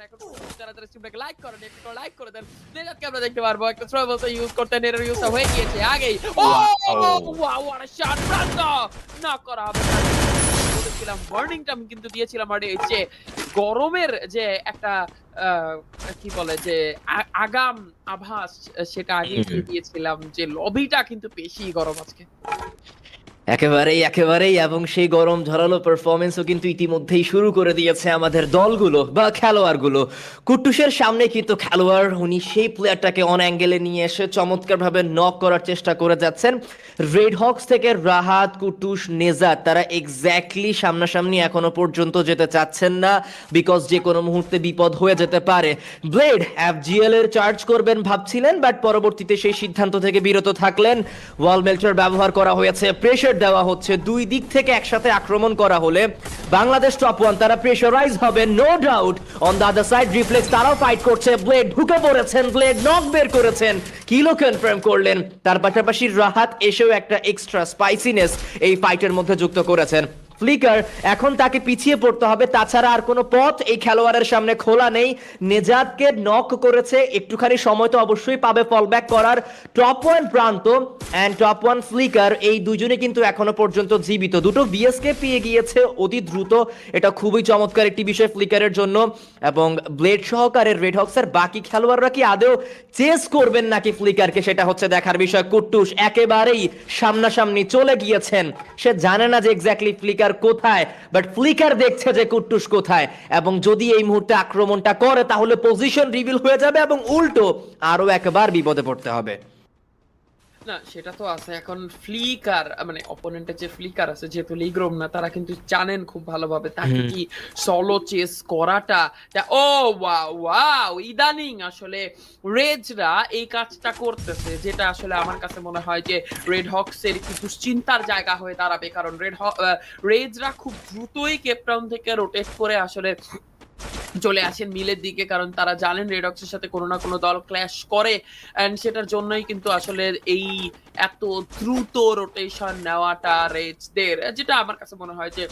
এখন যারা স্ট্রিমটাকে লাইক করেন একটু লাইক করে দেন। নেজাতকে আমরা দেখতে পারবো একটা থ্রো বলতে ইউজ করতে নেটের ইউজটা হয়ে গিয়েছে আগেই। ও ওয়াও হোয়াট আ শট প্রান্ত নক করা হবে। বলেছিলাম ওয়ার্নিংটা আমি কিন্তু দিয়েছিলাম আরে যে গরমের যে একটা কি বলে যে আগাম আভাস সেটা আগে দিয়ে দিয়েছিলাম যে লবিটা কিন্তু বেশি গরম আজকে। একেবারেই এবং সেই গরম ঝরালো পারফরমেন্সও কিন্তু ইতিমধ্যেই শুরু করে দিয়েছে আমাদের দলগুলো বা খেলোয়াড়গুলো। কুট্টুসের সামনে কিন্তু খেলোয়াড় উনি সেই প্লেয়ারটাকে অন অ্যাঙ্গেলে নিয়ে এসে চমৎকারভাবে নক করার চেষ্টা করে যাচ্ছেন। রেড হক্স থেকে রাহাত, কুট্টুস, নেজাত তারা এক্স্যাক্টলি সামনাসামনি এখনো পর্যন্ত যেতে চাচ্ছেন না, বিকজ যে কোনো মুহূর্তে বিপদ হয়ে যেতে পারে। ব্লেড এফজিএল এর চার্জ করবেন ভাবছিলেন, বাট পরবর্তীতে সেই সিদ্ধান্ত থেকে বিরত থাকলেন। ওয়াল মেল্টার ব্যবহার করা হয়েছে, প্রেশার দেওয়া হচ্ছে, দুই দিক থেকে একসাথে আক্রমণ করা হলে বাংলাদেশ টপ ওয়ান তারা প্রেশারাইজ হবে no doubt. On the other side reflex তারাও ফাইট করছে, ব্লেড ঢুকে পড়েছেন, ব্লেড নক বের করেছেন, কিলও কনফার্ম করলেন। তার পাশাপাশি রাহাত এসেও একটা এক্সট্রা স্পাইসিনেস এই ফাইটের মধ্যে যুক্ত করেছেন। ফ্লিকার এখন তাকে পিছিয়ে পড়তে হবে, তাছাড়া আর কোনো পথ এই খেলোয়াড়ের সামনে খোলা নেই। নেজাতকে নক করেছে, একটুখানি সময় তো অবশ্যই পাবে ফল ব্যাক করার। টপ ওয়ান প্রান্ত অ্যান্ড টপ ওয়ান ফ্লিকার এই দুজনে কিন্তু এখনো পর্যন্ত জীবিত, দুটো বিএসকে পেয়ে গিয়েছে অতি দ্রুত, এটা খুবই চমৎকার একটি বিষয় ফ্লিকারের জন্য। এবং ব্লেড সহকারে রেড হক্সের বাকি খেলোয়াড়রা কি আদেও চেস করবেন নাকি ফ্লিকারকে, সেটা হচ্ছে দেখার বিষয়। কুট্টুস একেবারেই সামনাসামনি চলে গিয়েছেন, সে জানে না যে এক্স্যাক্টলি ফ্লিকার কোথায়, বাট ফ্লিকার দেখছে যে কুট্টুস কোথায়, এবং যদি এই মুহূর্তে আক্রমণটা করে তাহলে পজিশন রিভিল হয়ে যাবে এবং উল্টো আরো একবার বিপদে পড়তে হবে। না সেটা তো আছে। এখন ফ্লিকার মানে অপোনেন্টের যে ফ্লিকার আছে, যেহেতু লিগ্রোম না, তারা কিন্তু জানেন খুব ভালোভাবে তাকে কি সলো চেস করাটা। ও ওয়াও ওয়াও, ইদানিং আসলে রেজরা এই কাজটা করতেছে, যেটা আসলে আমার কাছে মনে হয় যে রেড হক্সের কি দুশ্চিন্তার জায়গা হয়ে দাঁড়াবে, কারণ রেজরা খুব দ্রুতই কেপটাউন থেকে রোটেট করে আসলে চলে আসেন মিলের দিকে, কারণ তারা জানেন রেড হক্সের সাথে কোনো না কোনো দল ক্ল্যাশ করে, এন্ড সেটার জন্যই কিন্তু আসলে এই এত দ্রুত রোটেশন নেওয়াটা রেজদের, যেটা আমার কাছে মনে হয় যে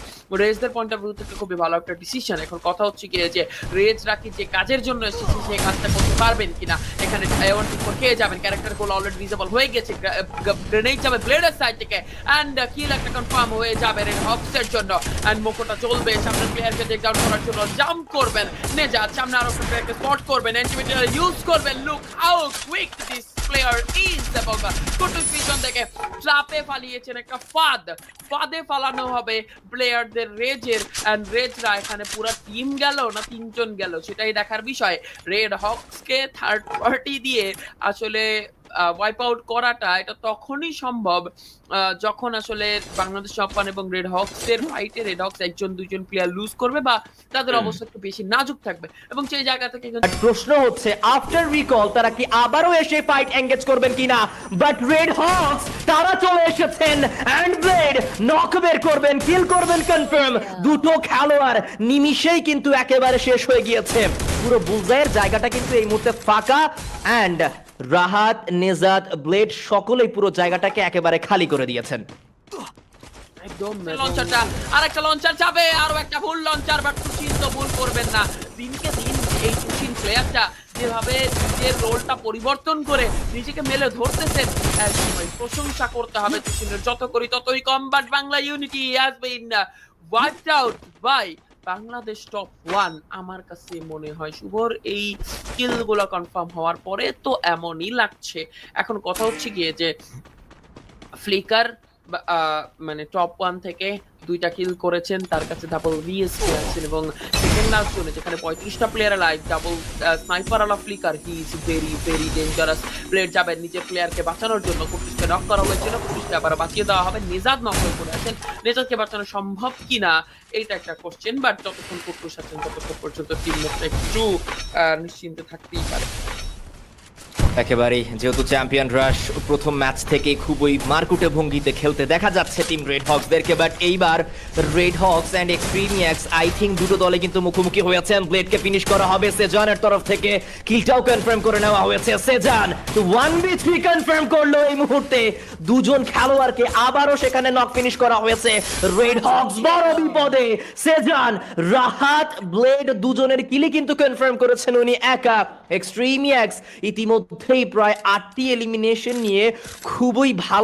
রেজদের পয়েন্ট অফ ভিউ থেকে খুবই ভালো একটা ডিসিশন। এখন কথা হচ্ছে কি যে রেজরা কি যে কাজের জন্য এসেছে সেই কাজটা করতে পারবেন কিনা। এখানে খেয়ে যাবেন, ক্যারেক্টার গুলো অলরেডি ডিসেবল হয়ে গেছে, গ্রেনেড যাবে ব্লেডের সাইড থেকে, এন্ড কিল একটা কনফার্ম হয়ে যাবে রেড হক্সের জন্য, এন্ড মোকোটা চলবে সামনের প্লেয়ারকে টেক ডাউন করার জন্য, জাম্প করবেন নেজাত, সামনে আরো একটা প্লেয়ারকে স্পট করবেন, এন্টিমিটার ইউজ করবেন, look how quick this player is. এবং কুটুস পিছন থেকে ট্রাপে ফালিয়েছেন একটা ফাঁদে ফালানো হবে প্লেয়ারদের রেজের, এন্ড রেজরা এখানে পুরো টিম গেল না তিনজন গেল সেটাই দেখার বিষয়। রেড হক্সকে থার্ড পার্টি দিয়ে আসলে ওয়াইপ আউট করাটা এটা তখনই সম্ভব যখন আসলে বাংলাদেশ জাপান এবং রেড হক্সের ফাইটে রেড হক্স একজন দুইজন প্লেয়ার লুজ করবে বা তাদের অবস্থা একটু বেশি নাজুক থাকবে, এবং সেই জায়গা থেকে প্রশ্ন হচ্ছে আফটার রিকল তারা কি আবারও এসে ফাইট এঙ্গেজ করবেন কিনা, বাট রেড হক্স তারা চলে এসেছেন, এন্ড ব্লেড নক বের করবেন, কিল করবেন কনফার্ম। দুটো খেলোয়াড় নিমিষেই কিন্তু একেবারে শেষ হয়ে গিয়েছে, পুরো বুলজাইয়ের জায়গাটা কিন্তু এই মুহূর্তে ফাঁকা, এন্ড রাহাত, নেজাত, ব্লেড সকলেই পুরো জায়গাটাকে একেবারে খালি করে দিয়েছেন। একদম লঞ্চারটা আরেকটা লঞ্চার যাবে, আরো একটা ফুল লঞ্চার, বাট তুষিন তো ভুল করবেন না। দিনকে দিন এই তুষিন প্লেয়ারটা যেভাবে নিজের রোলটা পরিবর্তন করে নিজেকে মেলে ধরতেছেন, প্রশংসা করতে হবে তুষিনের, যত করি ততই কম। But Bangla unity has been wiped out by Bangladesh top one. আমার কাছে মনে হয় শুভর এই স্কিলগুলো কনফার্ম হওয়ার পরে তো এমনই লাগছে। এখন কথা হচ্ছে গিয়ে যে ফ্লিকার মানে টপ ওয়ান থেকে দুইটা কিল করেছেন, তার কাছে ডাবল ভিএসপি আছেন, এবং সেকেন্ড লাস্ট জোনে যেখানে 35টা প্লেয়ার লাইভ ডাবল স্নাইপার আলা flicker, he is very very dangerous. Player যাবেন নিজের প্লেয়ারকে বাঁচানোর জন্য, কুটুসকে নক করা হয়েছিল, কুটুসকে আবার বাঁচিয়ে দেওয়া হবে, নেজাদ নক করে আছেন, নেজাদকে বাঁচানো সম্ভব কিনা এইটা একটা কোশ্চেন, বাট যতক্ষণ কুটুস আছেন ততক্ষণ পর্যন্ত টিম মেটটা একটু নিশ্চিন্তে থাকতেই পারে। একেবারেই যেহেতু চ্যাম্পিয়ন রাশ প্রথম ম্যাচ থেকে খুবই মারকুটে ভঙ্গিতে খেলতে দেখা যাচ্ছে টিম রেড হকসদেরকে, বাট এইবার রেড হকস অ্যান্ড এক্সট্রিমিয়াক্স আই থিঙ্ক দুটো দলে কিন্তু মুখোমুখি হয়েছেন। ব্লেডকে ফিনিশ করা হবে সেজানের তরফ থেকে, কিলটাও কনফার্ম করে নেওয়া হয়েছে। সেজান 1v3 কনফার্ম করলো এই মুহূর্তে, দুজন খেলোয়াড়কে আবারও সেখানে নক ফিনিশ করা হয়েছে। রেড হকস বড় বিপদে, সেজান রাহাত ব্লেড দুজনের কিলি কিন্তু কনফার্ম করেছেন উনি একা। এক্সট্রিমিয়াক্স ইতিমধ্যেই প্রায় 8টি এলিমিনেশন নিয়ে খুবই ভালো